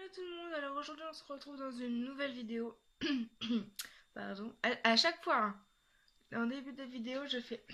Hello tout le monde, alors aujourd'hui on se retrouve dans une nouvelle vidéo. Pardon. À chaque fois, hein, en début de vidéo, je fais.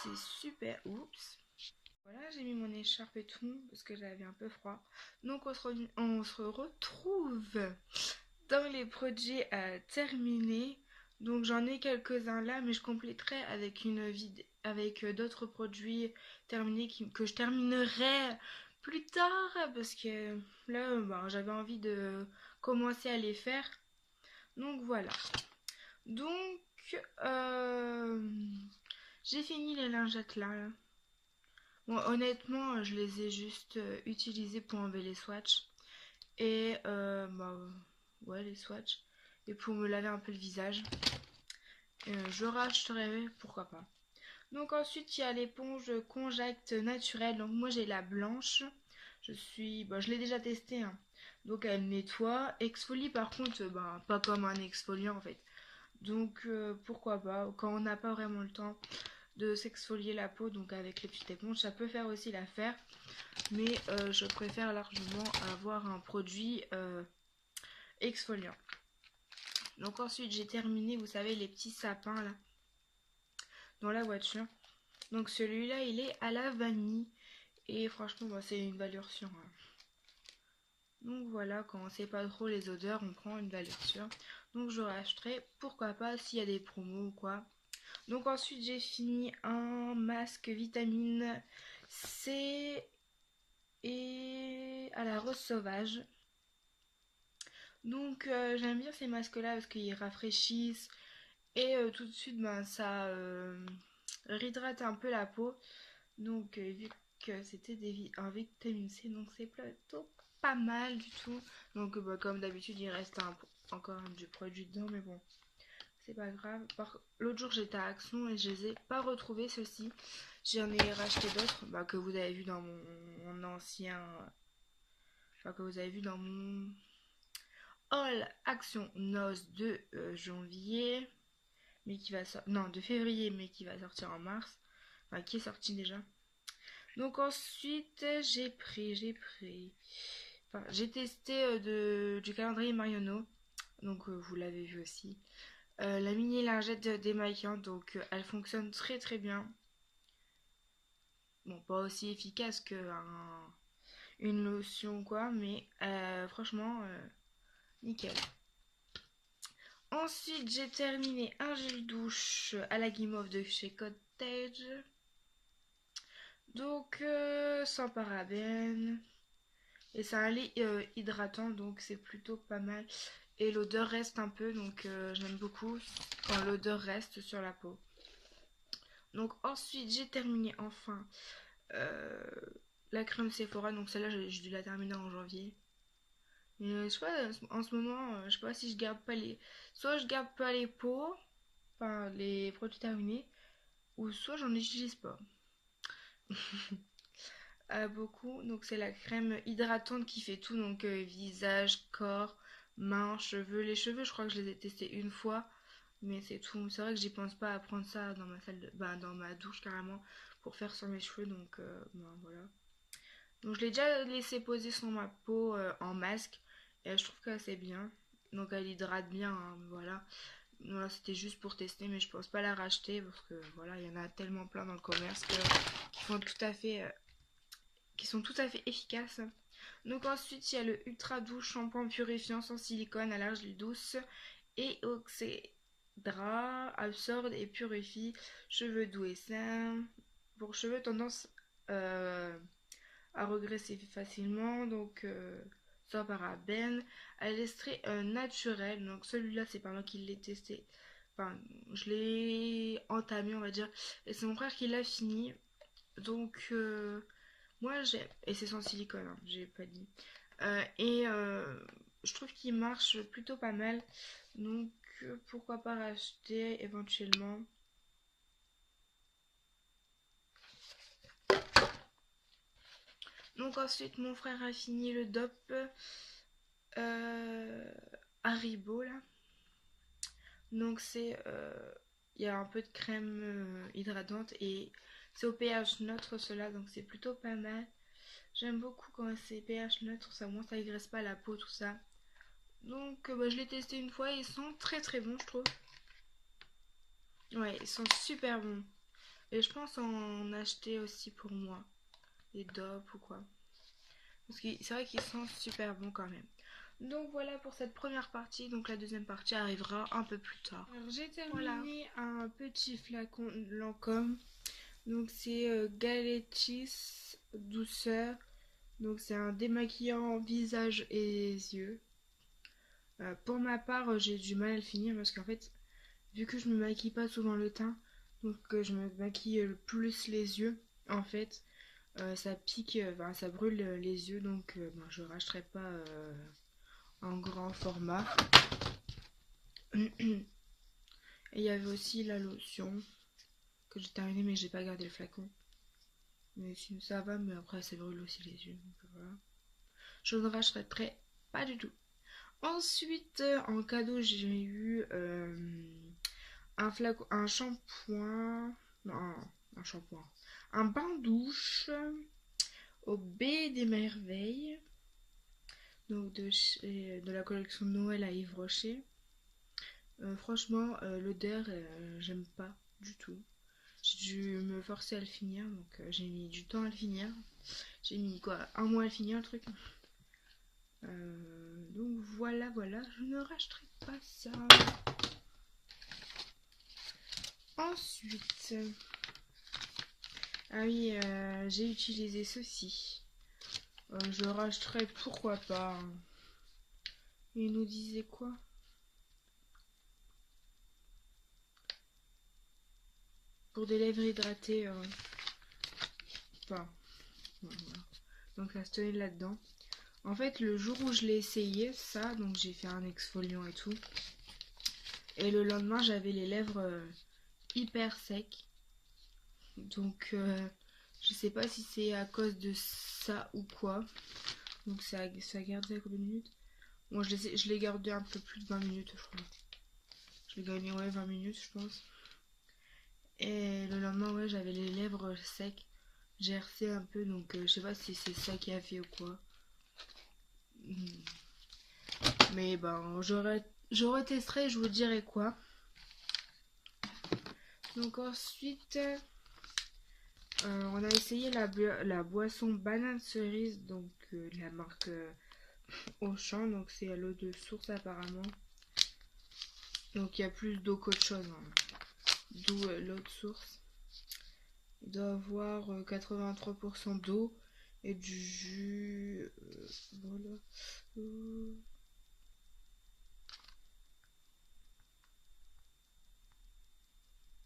C'est super. Oups. Voilà, j'ai mis mon écharpe et tout parce que j'avais un peu froid. Donc on se retrouve dans les projets à terminer. Donc j'en ai quelques-uns là, mais je compléterai avec avec d'autres produits terminés que je terminerai plus tard parce que là ben, j'avais envie de commencer à les faire. Donc voilà. Donc euh, j'ai fini les lingettes là. Bon, honnêtement, je les ai juste utilisées pour enlever les swatchs. Et bah, ouais, les swatchs. Et pour me laver un peu le visage. Je racheterai, pourquoi pas. Donc ensuite, il y a l'éponge Conjact naturelle. Donc moi, j'ai la blanche. Bah, je l'ai déjà testée, hein. Donc elle nettoie. Exfolie par contre, bah, pas comme un exfoliant en fait. Donc pourquoi pas, quand on n'a pas vraiment le temps de s'exfolier la peau, donc avec les petites éponges, ça peut faire aussi l'affaire. Mais je préfère largement avoir un produit exfoliant. Donc ensuite j'ai terminé, vous savez, les petits sapins là, dans la voiture. Donc celui-là il est à la vanille. Et franchement bah, c'est une valeur sûre, hein. Donc voilà, quand on sait pas trop les odeurs, on prend une valeur sûre. Donc je rachèterai, pourquoi pas, s'il y a des promos ou quoi. Donc ensuite j'ai fini un masque vitamine C et à la rose sauvage. Donc j'aime bien ces masques là parce qu'ils rafraîchissent et tout de suite ben, ça réhydrate un peu la peau. Donc vu que c'était un vitamine C, donc c'est plutôt pas mal du tout. Donc bah, comme d'habitude il reste encore du produit dedans, mais bon c'est pas grave. L'autre jour j'étais à Action et je les ai pas retrouvés ceux-ci. J'en ai racheté d'autres bah, que vous avez vu dans mon ancien. Enfin, que vous avez vu dans mon All Action Noce de janvier. Mais qui va sortir. Non, de février, mais qui va sortir en mars. Enfin, qui est sorti déjà. Donc ensuite, Enfin, j'ai testé du calendrier Marionneau. Donc vous l'avez vu aussi. La mini lingette démaquillante, donc elle fonctionne très très bien. Bon, pas aussi efficace une lotion quoi, mais franchement, nickel. Ensuite, j'ai terminé un gel douche à la guimauve de chez Cottage. Donc, sans parabènes. Et c'est un lait hydratant, donc c'est plutôt pas mal. Et l'odeur reste un peu, donc j'aime beaucoup quand l'odeur reste sur la peau. Donc ensuite, j'ai terminé enfin euh, la crème Sephora. Donc celle-là, j'ai dû la terminer en janvier. Mais je sais pas, en ce moment, je sais pas si je garde pas les... Soit je garde pas les pots, enfin les produits terminés, ou soit j'en utilise pas. Beaucoup. Donc c'est la crème hydratante qui fait tout. Donc visage, corps, mains, cheveux. Les cheveux, je crois que je les ai testés une fois. Mais c'est tout. C'est vrai que j'y pense pas à prendre ça dans ma salle de... Bah, dans ma douche carrément pour faire sur mes cheveux. Donc ben, voilà. Donc je l'ai déjà laissé poser sur ma peau en masque. Et je trouve que c'est bien. Donc elle hydrate bien, hein, voilà. Voilà, c'était juste pour tester, mais je pense pas la racheter parce que voilà, il y en a tellement plein dans le commerce qui font tout à fait qui sont tout à fait efficaces. Donc ensuite, il y a le Ultra Doux shampoing purifiant sans silicone à l'argile douce et oxydra, absorbe et purifie cheveux doux et sains. Pour cheveux tendance à regresser facilement, donc sans parabènes, à l'extrait naturel. Donc celui-là, c'est pas moi qui l'ai testé. Enfin, je l'ai entamé, on va dire. Et c'est mon frère qui l'a fini. Donc, moi, j'ai. Et c'est sans silicone, hein, j'ai pas dit. Et je trouve qu'il marche plutôt pas mal. Donc, pourquoi pas racheter éventuellement. Donc, ensuite, mon frère a fini le DOP euh, Haribo là. Donc, c'est. Il y a un peu de crème hydratante et c'est au pH neutre cela, donc c'est plutôt pas mal. J'aime beaucoup quand c'est pH neutre, ça au moins ça agresse pas la peau, tout ça. Donc bah, je l'ai testé une fois et ils sont très très bons, je trouve. Ouais, ils sont super bons. Et je pense en acheter aussi pour moi. Des dopes ou quoi. Parce que c'est vrai qu'ils sont super bons quand même. Donc voilà pour cette première partie. Donc la deuxième partie arrivera un peu plus tard. Alors j'ai terminé un petit flacon de Lancôme. Donc c'est Galetis Douceur. Donc c'est un démaquillant visage et yeux. Pour ma part, j'ai du mal à le finir parce qu'en fait, vu que je me maquille pas souvent le teint, donc je me maquille plus les yeux, en fait, ça pique, ça brûle les yeux, donc ben, je racheterai pas en grand format. Et il y avait aussi la lotion que j'ai terminée, mais j'ai pas gardé le flacon. Mais sinon ça va, mais après ça brûle aussi les yeux, donc voilà. Je ne rachèterai pas du tout. Ensuite, en cadeau, j'ai eu un flacon, un shampoing, non, un shampoing, un bain douche au B des merveilles, donc de la collection de Noël à Yves Rocher. Franchement, l'odeur, j'aime pas du tout. J'ai dû me forcer à le finir, donc j'ai mis du temps à le finir. J'ai mis quoi, un mois à le finir le truc. Donc voilà, je ne rachèterai pas ça. Ensuite, ah oui, j'ai utilisé ceci. Je rachèterai, pourquoi pas. Il nous disait quoi? Pour des lèvres hydratées. Enfin, voilà. Donc ça se tenait là-dedans. En fait, le jour où je l'ai essayé, ça, donc j'ai fait un exfoliant et tout. Et le lendemain, j'avais les lèvres hyper secs. Donc, je sais pas si c'est à cause de ça ou quoi. Donc, ça a gardé combien de minutes? Bon, je l'ai gardé un peu plus de 20 minutes, je crois. Je l'ai gagné, ouais, 20 minutes, je pense. Et le lendemain, ouais, j'avais les lèvres secs. J'ai hercé un peu, donc je sais pas si c'est ça qui a fait ou quoi. Mais ben, je retesterai, je vous dirai quoi. Donc ensuite, on a essayé la boisson banane cerise, donc de la marque Auchan, donc c'est à l'eau de source apparemment. Donc il y a plus d'eau qu'autre chose, hein. D'où l'eau de source. Il doit avoir 83% d'eau et du jus. Voilà.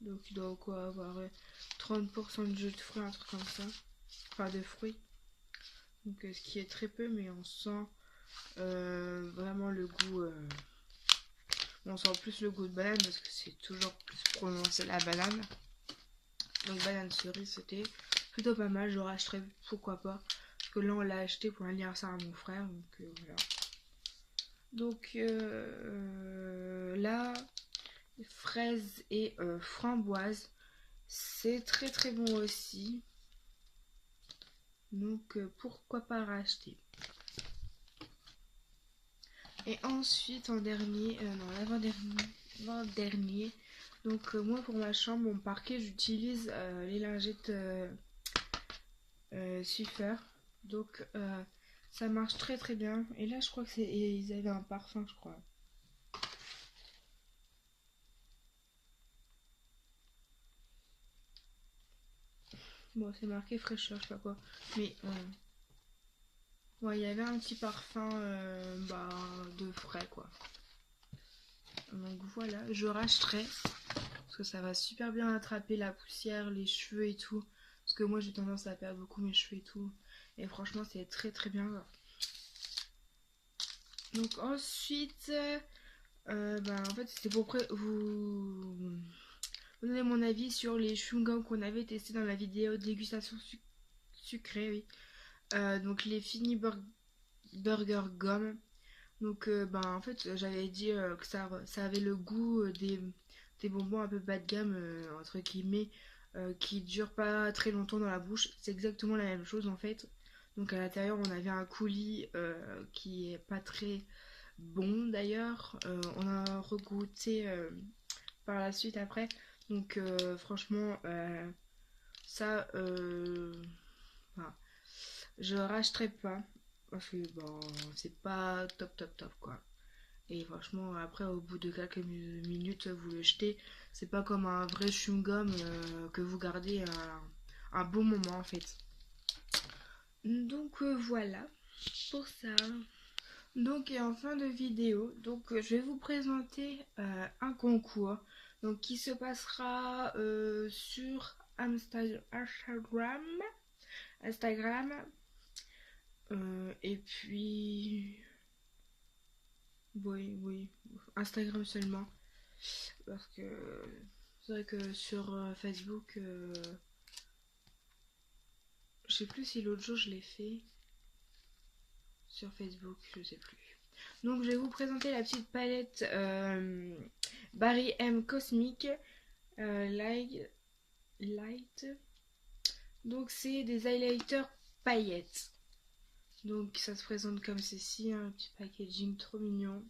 Donc il doit quoi avoir 30% de jus de fruits, un truc comme ça. Enfin de fruits. Donc ce qui est très peu, mais on sent vraiment le goût. On sent plus le goût de banane parce que c'est toujours plus prononcé la banane. Donc banane cerise, c'était plutôt pas mal. Je rachèterai, pourquoi pas. Parce que là on l'a acheté pour l'anniversaire à mon frère. Donc voilà. Donc là, fraises et framboises. C'est très très bon aussi. Donc pourquoi pas racheter. Et ensuite en dernier, non l'avant-dernier, donc moi pour ma chambre, mon parquet, j'utilise les lingettes Swiffer. Donc ça marche très très bien. Et là je crois que ils avaient un parfum, je crois. Bon, c'est marqué fraîcheur, je sais pas quoi. Mais ouais, il y avait un petit parfum de frais quoi. Donc voilà, je rachèterai. Parce que ça va super bien attraper la poussière, les cheveux et tout. Parce que moi j'ai tendance à perdre beaucoup mes cheveux et tout. Et franchement c'est très très bien. Donc ensuite, en fait c'était pour vous donner mon avis sur les chewing-gums qu'on avait testés dans la vidéo dégustation sucrée. Oui. Donc les Fini Burger Gum. Donc en fait j'avais dit que ça avait le goût des bonbons un peu bas de gamme entre guillemets qui durent pas très longtemps dans la bouche. C'est exactement la même chose en fait. Donc à l'intérieur on avait un coulis qui est pas très bon d'ailleurs. On a regoûté par la suite après. Donc franchement ça enfin, je rachèterai pas. Parce que bon c'est pas top top top quoi. Et franchement, après, au bout de quelques minutes, vous le jetez. C'est pas comme un vrai chewing-gum que vous gardez un bon moment en fait. Donc voilà pour ça. Donc et en fin de vidéo, donc je vais vous présenter un concours donc qui se passera sur Instagram et puis oui, Instagram seulement. Parce que c'est vrai que sur Facebook, je sais plus si l'autre jour je l'ai fait sur Facebook, je sais plus. Donc je vais vous présenter la petite palette Barry M Cosmic Light. Donc c'est des highlighters paillettes. Donc ça se présente comme ceci, un petit packaging trop mignon.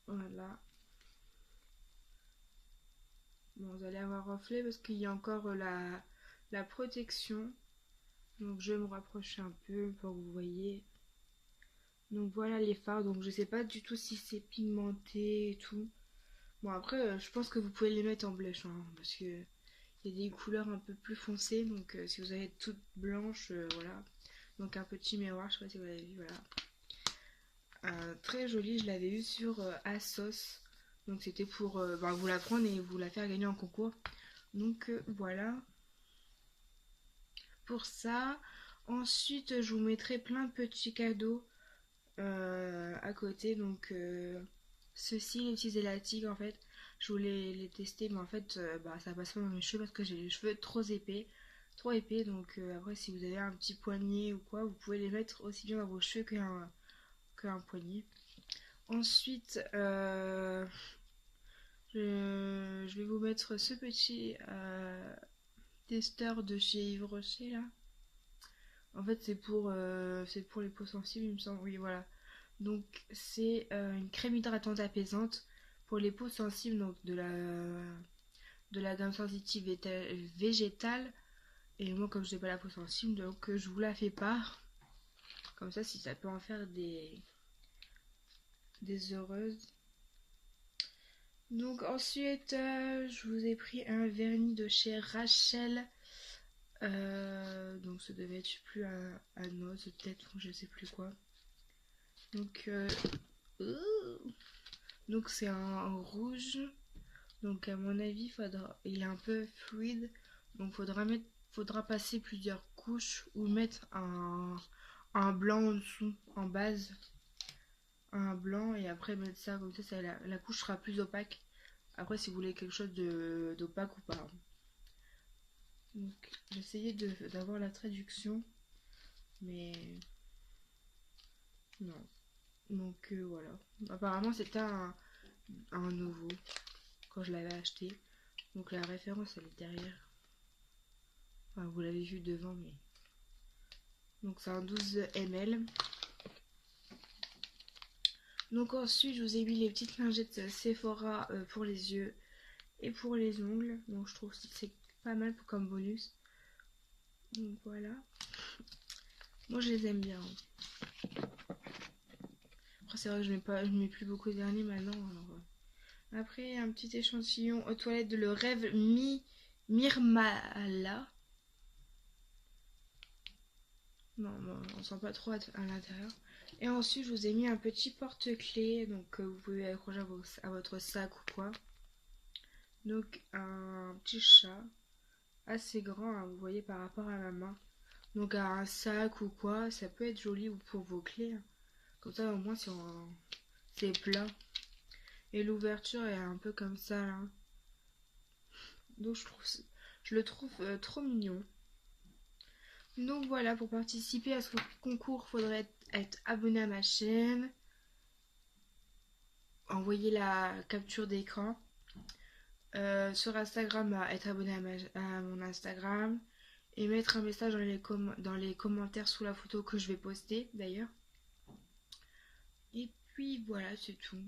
Voilà. Bon, vous allez avoir reflet parce qu'il y a encore la protection. Donc je vais me rapprocher un peu pour que vous voyez. Donc voilà les fards. Donc je sais pas du tout si c'est pigmenté et tout. Bon après je pense que vous pouvez les mettre en blush hein, parce que il y a des couleurs un peu plus foncées. Donc si vous avez toute blanche, voilà. Donc un petit miroir, je sais pas si vous l'avez vu, voilà. Très joli, je l'avais eu sur Asos. Donc c'était pour vous la prendre et vous la faire gagner en concours. Donc voilà pour ça. Ensuite, je vous mettrai plein de petits cadeaux à côté. Donc ceux-ci, les petits élastiques en fait, je voulais les tester, mais en fait ça passe pas dans mes cheveux parce que j'ai les cheveux trop épais. Trop épais, donc après si vous avez un petit poignet ou quoi, vous pouvez les mettre aussi bien dans vos cheveux qu'un poignet. Ensuite, je vais vous mettre ce petit testeur de chez Yves Rocher là. En fait, c'est pour les peaux sensibles, il me semble. Oui, voilà. Donc, c'est une crème hydratante apaisante pour les peaux sensibles, donc de la gamme sensitive végétale. Et moi, comme je n'ai pas la peau sensible, donc je vous la fais pas. Comme ça, si ça peut en faire des heureuses. Donc ensuite, je vous ai pris un vernis de chez Rachel. Donc ça devait être, je sais plus, à noix, peut-être, je sais plus quoi. Donc, donc c'est un rouge. Donc à mon avis, il est un peu fluide. Donc faudra passer plusieurs couches ou mettre un blanc en dessous, en base. Un blanc et après mettre ça comme ça, la couche sera plus opaque. Après si vous voulez quelque chose d'opaque ou pas. Donc j'essayais d'avoir la traduction. Mais non. Donc voilà. Apparemment c'était un nouveau quand je l'avais acheté. Donc la référence elle est derrière. Enfin vous l'avez vu devant mais. Donc c'est un 12 ml. Donc ensuite je vous ai mis les petites lingettes Sephora pour les yeux et pour les ongles. Donc je trouve que c'est pas mal comme bonus. Donc voilà. Moi je les aime bien. Après c'est vrai que je mets plus beaucoup de vernis maintenant. Alors, après un petit échantillon aux toilettes de Le Rêve Mirmala. Non, on sent pas trop à l'intérieur. Et ensuite je vous ai mis un petit porte-clés. Donc vous pouvez accrocher à votre sac ou quoi. Donc un petit chat assez grand, hein, vous voyez par rapport à ma main. Donc à un sac ou quoi, ça peut être joli ou pour vos clés. Hein. Comme ça au moins c'est plat. Et l'ouverture est un peu comme ça là. Donc je le trouve trop mignon. Donc voilà, pour participer à ce concours, faudrait être abonné à ma chaîne, envoyer la capture d'écran. Sur Instagram, être abonné à mon Instagram. et mettre un message dans les commentaires sous la photo que je vais poster d'ailleurs. Et puis voilà, c'est tout.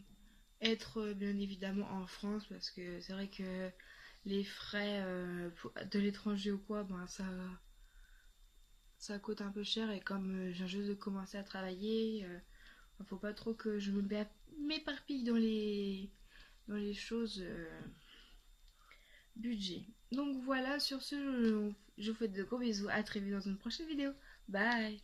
Être bien évidemment en France parce que c'est vrai que les frais de l'étranger ou quoi, ben ça coûte un peu cher et comme je viens juste de commencer à travailler, faut pas trop que je m'éparpille dans les choses budget. Donc voilà, sur ce, je vous fais de gros bisous. À très vite dans une prochaine vidéo. Bye!